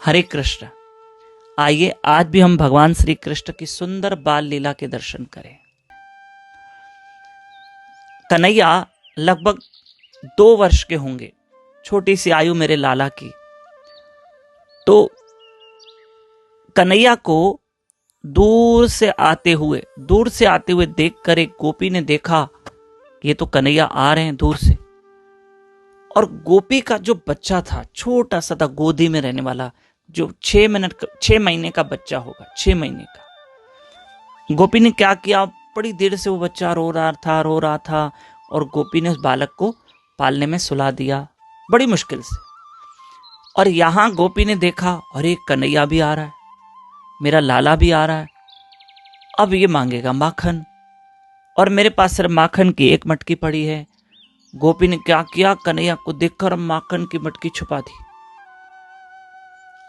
हरे कृष्ण। आइए आज भी हम भगवान श्री कृष्ण की सुंदर बाल लीला के दर्शन करें। कन्हैया लगभग 2 वर्ष के होंगे, छोटी सी आयु मेरे लाला की। तो कन्हैया को दूर से आते हुए देखकर एक गोपी ने देखा, ये तो कन्हैया आ रहे हैं दूर से। और गोपी का जो बच्चा था, छोटा सा था, गोदी में रहने वाला, जो 6 महीने का बच्चा होगा, 6 महीने का। गोपी ने क्या किया, बड़ी देर से वो बच्चा रो रहा था और गोपी ने उस बालक को पालने में सुला दिया बड़ी मुश्किल से। और यहां गोपी ने देखा, अरे कन्हैया भी आ रहा है, मेरा लाला भी आ रहा है, अब ये मांगेगा माखन और मेरे पास सिर्फ माखन की एक मटकी पड़ी है। गोपी ने क्या किया, कन्हैया को देखकर माखन की मटकी छुपा दी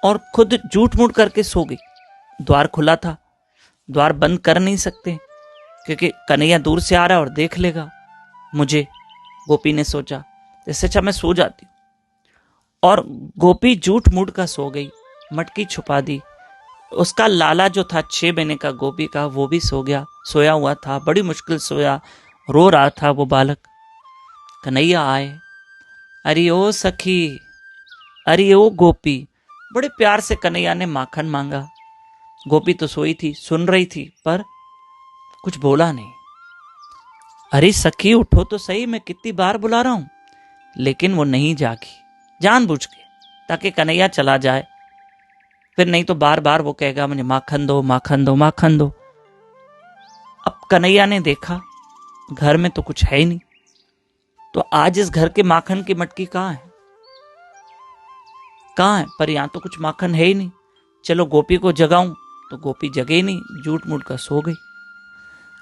और खुद झूठ मूठ करके सो गई। द्वार खुला था, द्वार बंद कर नहीं सकते क्योंकि कन्हैया दूर से आ रहा है और देख लेगा मुझे। गोपी ने सोचा इससे अच्छा मैं सो जाती हूँ, और गोपी झूठ मूठ का सो गई, मटकी छुपा दी। उसका लाला जो था 6 महीने का गोपी का, वो भी सो गया, सोया हुआ था, बड़ी मुश्किल सोया, रो रहा था वो बालक। कन्हैया आए, अरे ओ सखी, अरे ओ गोपी। बड़े प्यार से कन्हैया ने माखन मांगा। गोपी तो सोई थी, सुन रही थी, पर कुछ बोला नहीं। अरे सखी उठो तो सही, मैं कितनी बार बुला रहा हूं। लेकिन वो नहीं जागी, जानबूझ के, ताकि कन्हैया चला जाए, फिर नहीं तो बार बार वो कहेगा मुझे माखन दो, माखन दो, माखन दो। अब कन्हैया ने देखा घर में तो कुछ है ही नहीं, तो आज इस घर के माखन की मटकी कहाँ है, कहाँ है? पर यहां तो कुछ माखन है ही नहीं। चलो गोपी को जगाऊं, तो गोपी जगे ही नहीं, झूठ मूठ का सो गई।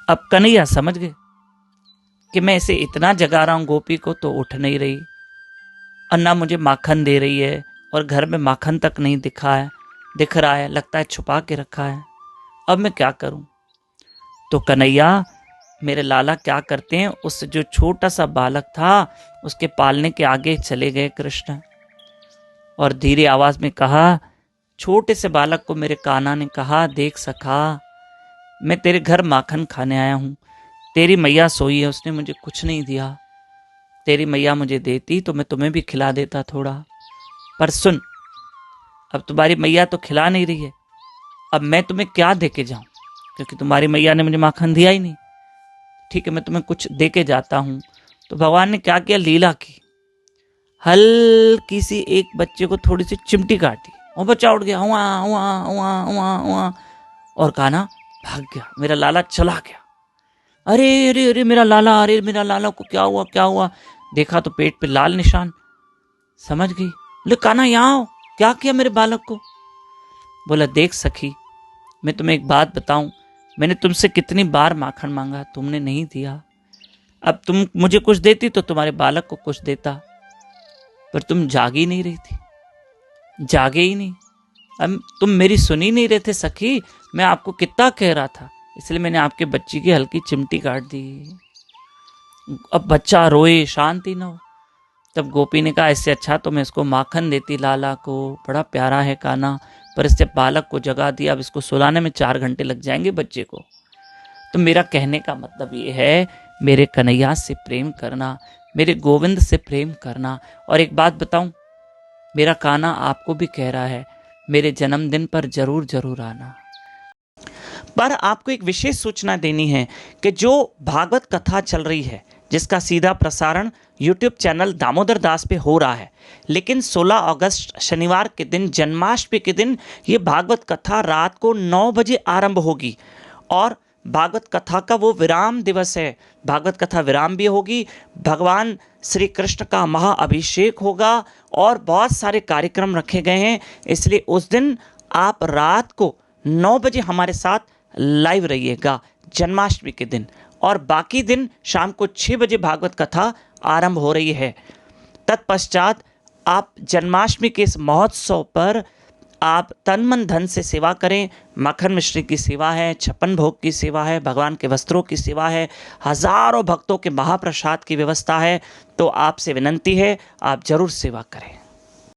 अब कन्हैया समझ गए कि मैं इसे इतना जगा रहा हूं गोपी को, तो उठ नहीं रही और ना मुझे माखन दे रही है, और घर में माखन तक नहीं दिख रहा है, लगता है छुपा के रखा है। अब मैं क्या करूं? तो कन्हैया मेरे लाला क्या करते हैं, उस जो छोटा सा बालक था उसके पालने के आगे चले गए कृष्ण, और धीरे आवाज में कहा, छोटे से बालक को मेरे कान्हा ने कहा, देख सखा, मैं तेरे घर माखन खाने आया हूं, तेरी मैया सोई है, उसने मुझे कुछ नहीं दिया, तेरी मैया मुझे देती तो मैं तुम्हें भी खिला देता थोड़ा, पर सुन, अब तुम्हारी मैया तो खिला नहीं रही है, अब मैं तुम्हें क्या दे के जाऊं, क्योंकि तुम्हारी मैया ने मुझे माखन दिया ही नहीं। ठीक है, मैं तुम्हें कुछ दे के जाता हूं। तो भगवान ने क्या किया, लीला की, हल्की सी एक बच्चे को थोड़ी सी चिमटी काटी, और बच्चा उठ गया, हुआ हुआ हुआ हुआ हुआ, और कान्हा भाग गया, मेरा लाला चला गया। अरे अरे अरे मेरा लाला, अरे मेरा लाला को क्या हुआ, क्या हुआ? देखा तो पेट पे लाल निशान। समझ गई, बोले कान्हा यहाँ आओ, क्या किया मेरे बालक को? बोला देख सखी, मैं तुम्हें एक बात बताऊं, मैंने तुमसे कितनी बार माखन मांगा, तुमने नहीं दिया। अब तुम मुझे कुछ देती तो तुम्हारे बालक को कुछ देता, पर तुम जागी नहीं रही थी, जागे ही नहीं। अब तुम मेरी सुनी नहीं रहे थे सखी, मैं आपको कितना कह रहा था, इसलिए मैंने आपके बच्ची की हल्की चिमटी काट दी। अब बच्चा रोए, शांति न हो। तब गोपी ने कहा, इससे अच्छा तो मैं इसको माखन देती लाला को, बड़ा प्यारा है कान्हा, पर इससे बालक को जगा दिया, अब इसको सुलाने में 4 घंटे लग जाएंगे बच्चे को। तो मेरा कहने का मतलब ये है, मेरे कन्हैया से प्रेम करना, मेरे गोविंद से प्रेम करना। और एक बात बताऊं, मेरा कान्हा आपको भी कह रहा है, मेरे जन्मदिन पर जरूर जरूर आना। पर आपको एक विशेष सूचना देनी है कि जो भागवत कथा चल रही है, जिसका सीधा प्रसारण YouTube चैनल दामोदर दास पे हो रहा है, लेकिन 16 अगस्त शनिवार के दिन, जन्माष्टमी के दिन, ये भागवत कथा रात को 9 बजे आरंभ होगी। और भागवत कथा का वो विराम दिवस है, भागवत कथा विराम भी होगी, भगवान श्री कृष्ण का महाअभिषेक होगा और बहुत सारे कार्यक्रम रखे गए हैं। इसलिए उस दिन आप रात को 9 बजे हमारे साथ लाइव रहिएगा जन्माष्टमी के दिन, और बाकी दिन शाम को 6 बजे भागवत कथा आरंभ हो रही है। तत्पश्चात आप जन्माष्टमी के इस महोत्सव पर आप तन मन धन से सेवा करें। माखन मिश्री की सेवा है, 56 भोग की सेवा है, भगवान के वस्त्रों की सेवा है, हजारों भक्तों के महाप्रसाद की व्यवस्था है। तो आपसे विनंती है, आप जरूर सेवा करें।